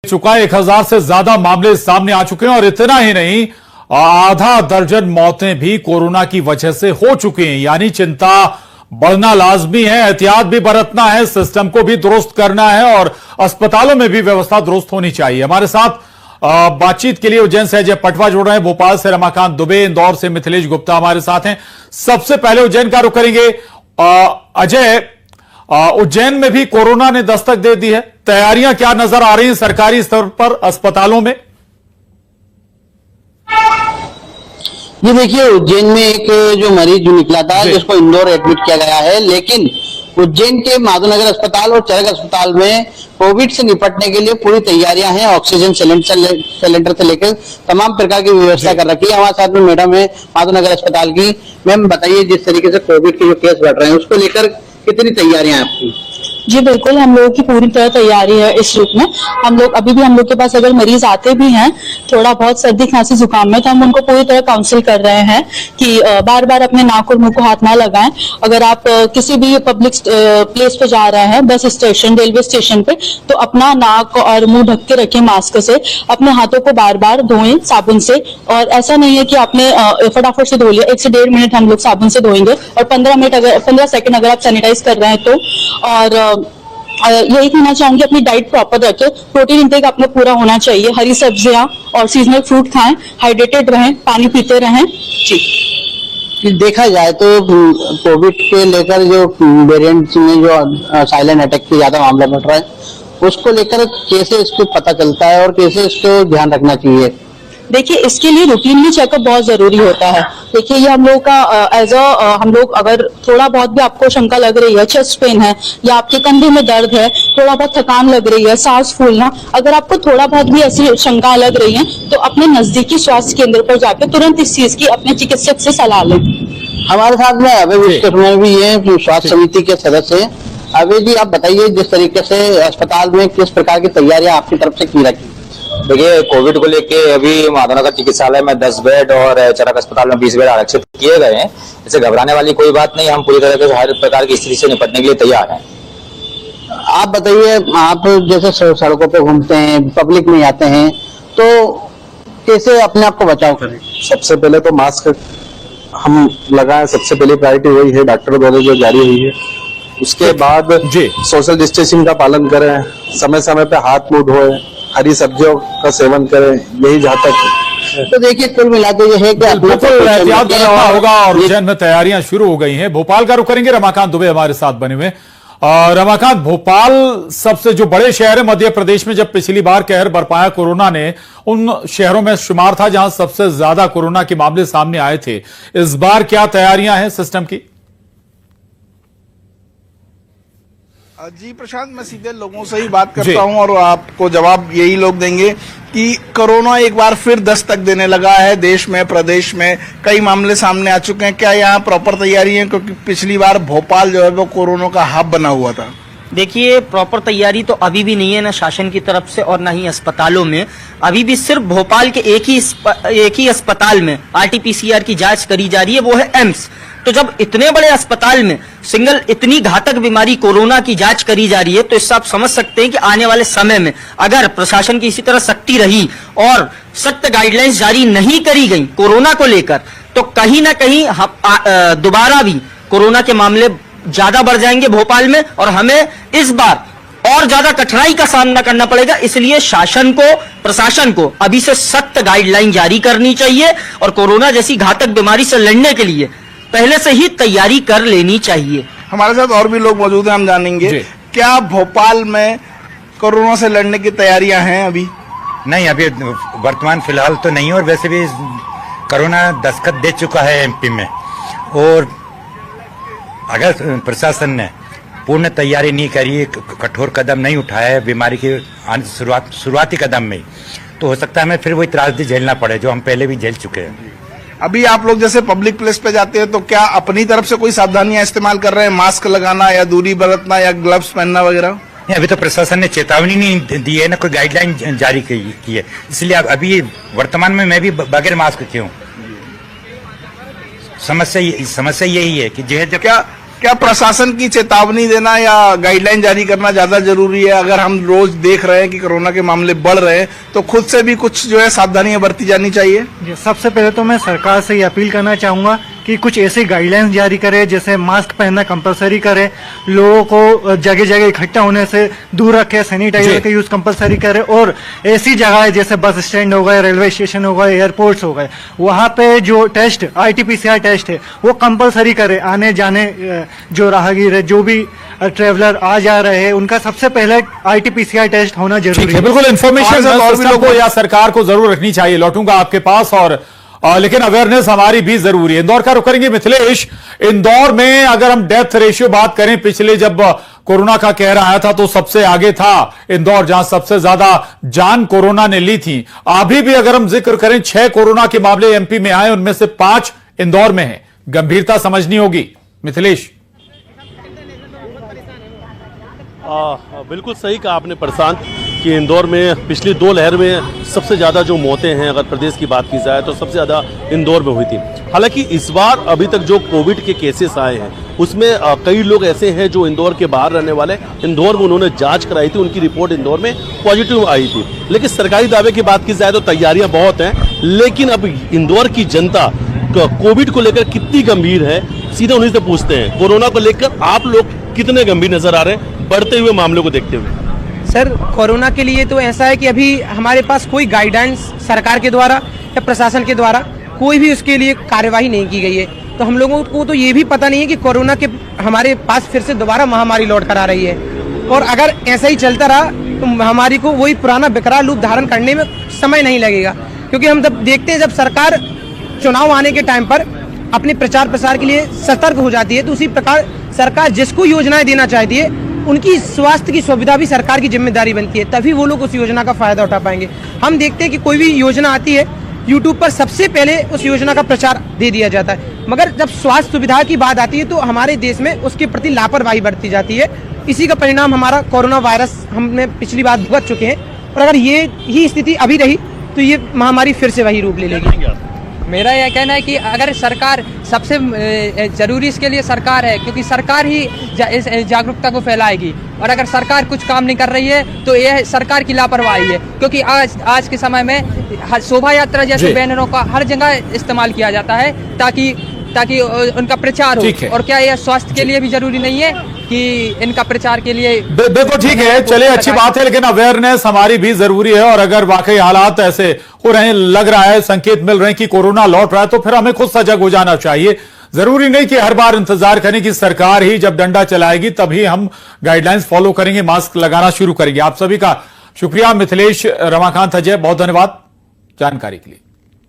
चुका है। 1000 से ज्यादा मामले सामने आ चुके हैं और इतना ही नहीं, आधा दर्जन मौतें भी कोरोना की वजह से हो चुकी हैं। यानी चिंता बढ़ना लाजमी है, एहतियात भी बरतना है, सिस्टम को भी दुरुस्त करना है और अस्पतालों में भी व्यवस्था दुरुस्त होनी चाहिए। हमारे साथ बातचीत के लिए उज्जैन से अजय पटवा जुड़ रहे हैं, भोपाल से रमाकांत दुबे, इंदौर से मिथिलेश गुप्ता हमारे साथ हैं। सबसे पहले उज्जैन का रुख करेंगे। अजय, उज्जैन में भी कोरोना ने दस्तक दे दी है, तैयारियां क्या नजर आ रही हैं सरकारी स्तर पर अस्पतालों में? ये देखिए, उज्जैन में एक जो मरीज जो निकला था जिसको इंदौर एडमिट किया गया है, लेकिन उज्जैन के माधवनगर अस्पताल और चरक अस्पताल में कोविड से निपटने के लिए पूरी तैयारियां हैं। ऑक्सीजन सिलेंडर से लेकर तमाम प्रकार की व्यवस्था कर रखी है। हमारे साथ में मैडम है माधवनगर अस्पताल की। मैम बताइए, जिस तरीके से कोविड के जो केस बढ़ रहे हैं उसको लेकर कितनी तैयारियां हैं आपकी? जी बिल्कुल, हम लोगों की पूरी तरह तैयारी है इस रूप में। हम लोग अभी भी, हम लोग के पास अगर मरीज आते भी हैं थोड़ा बहुत सर्दी खांसी जुकाम में, तो हम उनको पूरी तरह काउंसिल कर रहे हैं कि बार बार अपने नाक और मुंह को हाथ ना लगाएं। अगर आप किसी भी पब्लिक प्लेस पे जा रहे हैं, बस स्टेशन, रेलवे स्टेशन पे, तो अपना नाक और मुंह ढक के रखें मास्क से। अपने हाथों को बार बार धोएं साबुन से, और ऐसा नहीं है कि आपने फटाफट से धो लिया। 1 से 1.5 मिनट हम लोग साबुन से धोएंगे और 15 सेकंड अगर आप सैनिटाइज कर रहे हैं तो। और यही कहना चाहूंगी, अपनी डाइट प्रॉपर रखें, प्रोटीन इंटेक अपना पूरा होना चाहिए, हरी सब्जियां और सीजनल फ्रूट खाएं, हाइड्रेटेड रहें, पानी पीते रहें। जी, देखा जाए तो कोविड के लेकर जो वेरिएंट्स में जो साइलेंट अटैक के ज्यादा मामला बढ़ रहा है, उसको लेकर कैसे इसको पता चलता है और कैसे इसको ध्यान रखना चाहिए? देखिए, इसके लिए रूटीनली चेकअप बहुत जरूरी होता है। देखिए, ये हम लोग का हम लोग अगर थोड़ा बहुत भी आपको शंका लग रही है, चेस्ट पेन है या आपके कंधे में दर्द है, थोड़ा बहुत थकान लग रही है, सांस फूलना, अगर आपको थोड़ा बहुत भी ऐसी शंका लग रही है तो अपने नजदीकी स्वास्थ्य केंद्र पर जाकर तुरंत इस चीज की अपने चिकित्सक से सलाह लें। हमारे साथ में अभय विश्वकर्मा भी है, स्वास्थ्य समिति के सदस्य हैं। अभय जी, आप बताइए, जिस तरीके से अस्पताल में किस प्रकार की तैयारियां आपकी तरफ से की रखी? देखिए, कोविड को लेके अभी माधवनगर चिकित्सालय में 10 बेड और चरक अस्पताल में 20 बेड आरक्षित किए गए हैं। इससे घबराने वाली कोई बात नहीं, हम पूरी तरह से हर प्रकार की स्थिति से निपटने के लिए तैयार हैं। आप बताइए, आप जैसे सड़कों पे घूमते हैं, पब्लिक में जाते हैं, तो कैसे अपने आप को बचाव करें? सबसे पहले तो मास्क हम लगाएं, सबसे पहली प्रायोरिटी वही है, डॉक्टर द्वारा जो जारी हुई है। उसके बाद सोशल डिस्टेंसिंग का पालन करें, समय समय पे हाथ मुंह धोएं, हरी सब्जियों का सेवन करें, यही जहाँ तक। तो देखिए, कुल मिलाते ये है कि एहतियात बरतना होगा और उज्जैन में तैयारियां शुरू हो गई हैं। भोपाल का रुख करेंगे, रमाकांत दुबे हमारे साथ बने हुए। रमाकांत, भोपाल सबसे जो बड़े शहर है मध्य प्रदेश में, जब पिछली बार कहर बरपाया कोरोना ने, उन शहरों में शुमार था जहां सबसे ज्यादा कोरोना के मामले सामने आए थे। इस बार क्या तैयारियां हैं सिस्टम की? जी प्रशांत, मैं सीधे लोगों से ही बात करता हूं और आपको जवाब यही लोग देंगे कि कोरोना एक बार फिर दस्तक देने लगा है। देश में, प्रदेश में कई मामले सामने आ चुके हैं। क्या यहाँ प्रॉपर तैयारी है? क्योंकि पिछली बार भोपाल जो है वो कोरोना का हब बना हुआ था। देखिए, प्रॉपर तैयारी तो अभी भी नहीं है, ना शासन की तरफ से और ना ही अस्पतालों में। अभी भी सिर्फ भोपाल के एक ही अस्पताल में RT-PCR की जांच करी जा रही है, वो है एम्स। तो जब इतने बड़े अस्पताल में सिंगल इतनी घातक बीमारी कोरोना की जांच करी जा रही है, तो इससे आप समझ सकते हैं कि आने वाले समय में अगर प्रशासन की इसी तरह सख्ती रही और सख्त गाइडलाइंस जारी नहीं करी गई कोरोना को लेकर, तो कहीं ना कहीं दोबारा भी कोरोना के मामले ज्यादा बढ़ जाएंगे भोपाल में और हमें इस बार और ज्यादा कठिनाई का सामना करना पड़ेगा। इसलिए शासन को, प्रशासन को अभी से सख्त गाइडलाइन जारी करनी चाहिए और कोरोना जैसी घातक बीमारी से लड़ने के लिए पहले से ही तैयारी कर लेनी चाहिए। हमारे साथ और भी लोग मौजूद हैं, हम जानेंगे क्या भोपाल में कोरोना से लड़ने की तैयारियां हैं अभी? नहीं, अभी वर्तमान फिलहाल तो नहीं, और वैसे भी कोरोना दस्तक दे चुका है MP में। और अगर प्रशासन ने पूर्ण तैयारी नहीं करी, कठोर कदम नहीं उठाया है बीमारी के शुरुआती कदम में, तो हो सकता है हमें फिर वही त्रासदी झेलना पड़े जो हम पहले भी झेल चुके हैं। अभी आप लोग जैसे पब्लिक प्लेस पे जाते हैं तो क्या अपनी तरफ से कोई सावधानियां इस्तेमाल कर रहे हैं? मास्क लगाना या दूरी बरतना या ग्लव्स पहनना वगैरह? अभी तो प्रशासन ने चेतावनी नहीं दी है ना, कोई गाइडलाइन जारी की है, इसलिए अभी वर्तमान में मैं भी बगैर मास्क के हूँ। समस्या यही है कि क्या क्या प्रशासन की चेतावनी देना या गाइडलाइन जारी करना ज्यादा जरूरी है? अगर हम रोज देख रहे हैं कि कोरोना के मामले बढ़ रहे हैं तो खुद से भी कुछ जो है सावधानियां बरती जानी चाहिए। सबसे पहले तो मैं सरकार से ये अपील करना चाहूंगा कि कुछ ऐसी गाइडलाइंस जारी करे, जैसे मास्क पहनना कंपलसरी करे, लोगों को जगह जगह इकट्ठा होने से दूर रखे, सैनिटाइजर का यूज कंपलसरी करे, और ऐसी जगह जैसे बस स्टैंड हो गए, रेलवे स्टेशन हो गए, एयरपोर्ट्स हो गए, वहां पे जो टेस्ट RT-PCR टेस्ट है वो कंपलसरी करे। आने जाने जो राहगीर है, जो भी ट्रेवलर आ जा रहे हैं, उनका सबसे पहले RT-PCR टेस्ट होना जरूरी है। बिल्कुल इन्फॉर्मेशन और भी लोगों या सरकार को जरूर रखनी चाहिए। लौटूंगा आपके पास और लेकिन अवेयरनेस हमारी भी जरूरी है। इंदौर का रुख करेंगे मिथिलेश। इंदौर में अगर हम डेथ रेशियो बात करें, पिछले जब कोरोना का कहर आया था तो सबसे आगे था इंदौर, जहां सबसे ज्यादा जान कोरोना ने ली थी। अभी भी अगर हम जिक्र करें 6 कोरोना के मामले MP में आए, उनमें से 5 इंदौर में हैं। गंभीरता समझनी होगी मिथिलेश। बिल्कुल सही कहा आपने प्रशांत कि इंदौर में पिछली 2 लहर में सबसे ज़्यादा जो मौतें हैं, अगर प्रदेश की बात की जाए तो सबसे ज़्यादा इंदौर में हुई थी। हालांकि इस बार अभी तक जो कोविड के केसेस आए हैं उसमें कई लोग ऐसे हैं जो इंदौर के बाहर रहने वाले, इंदौर में उन्होंने जांच कराई थी, उनकी रिपोर्ट इंदौर में पॉजिटिव आई थी। लेकिन सरकारी दावे की बात की जाए तो तैयारियां बहुत हैं, लेकिन अब इंदौर की जनता कोविड को लेकर कितनी गंभीर है, सीधे उन्हीं से पूछते हैं। कोरोना को लेकर आप लोग कितने गंभीर नजर आ रहे हैं बढ़ते हुए मामलों को देखते हुए? सर, कोरोना के लिए तो ऐसा है कि अभी हमारे पास कोई गाइडेंस सरकार के द्वारा या प्रशासन के द्वारा कोई भी उसके लिए कार्यवाही नहीं की गई है। तो हम लोगों को तो ये भी पता नहीं है कि कोरोना के हमारे पास फिर से दोबारा महामारी लौट कर आ रही है, और अगर ऐसा ही चलता रहा तो महामारी को वही पुराना विकराल रूप धारण करने में समय नहीं लगेगा। क्योंकि हम जब देखते हैं, जब सरकार चुनाव आने के टाइम पर अपने प्रचार प्रसार के लिए सतर्क हो जाती है, तो उसी प्रकार सरकार जिसको योजनाएं देना चाहती है उनकी स्वास्थ्य की सुविधा भी सरकार की जिम्मेदारी बनती है, तभी वो लोग उस योजना का फायदा उठा पाएंगे। हम देखते हैं कि कोई भी योजना आती है, यूट्यूब पर सबसे पहले उस योजना का प्रचार दे दिया जाता है, मगर जब स्वास्थ्य सुविधा की बात आती है तो हमारे देश में उसके प्रति लापरवाही बरती जाती है। इसी का परिणाम हमारा कोरोना वायरस हमने पिछली बार भुगत चुके हैं, और अगर ये ही स्थिति अभी रही तो ये महामारी फिर से वही रूप ले लेगी। मेरा यह कहना है कि अगर सरकार, सबसे जरूरी इसके लिए सरकार है, क्योंकि सरकार ही इस जागरूकता को फैलाएगी, और अगर सरकार कुछ काम नहीं कर रही है तो यह सरकार की लापरवाही है। क्योंकि आज के समय में शोभा यात्रा जैसे बैनरों का हर जगह इस्तेमाल किया जाता है ताकि उनका प्रचार हो, और क्या यह स्वास्थ्य के लिए भी जरूरी नहीं है कि इनका प्रचार के लिए? बिल्कुल ठीक है, चलिए अच्छी बात है, लेकिन अवेयरनेस हमारी भी जरूरी है। और अगर वाकई हालात ऐसे हो रहे हैं, लग रहा है, संकेत मिल रहे हैं कि कोरोना लौट रहा है, तो फिर हमें खुद सजग हो जाना चाहिए। जरूरी नहीं कि हर बार इंतजार करें कि सरकार ही जब डंडा चलाएगी तभी हम गाइडलाइंस फॉलो करेंगे, मास्क लगाना शुरू करेंगे। आप सभी का शुक्रिया। मिथिलेश, रमाकांत, अजय, बहुत धन्यवाद जानकारी के लिए।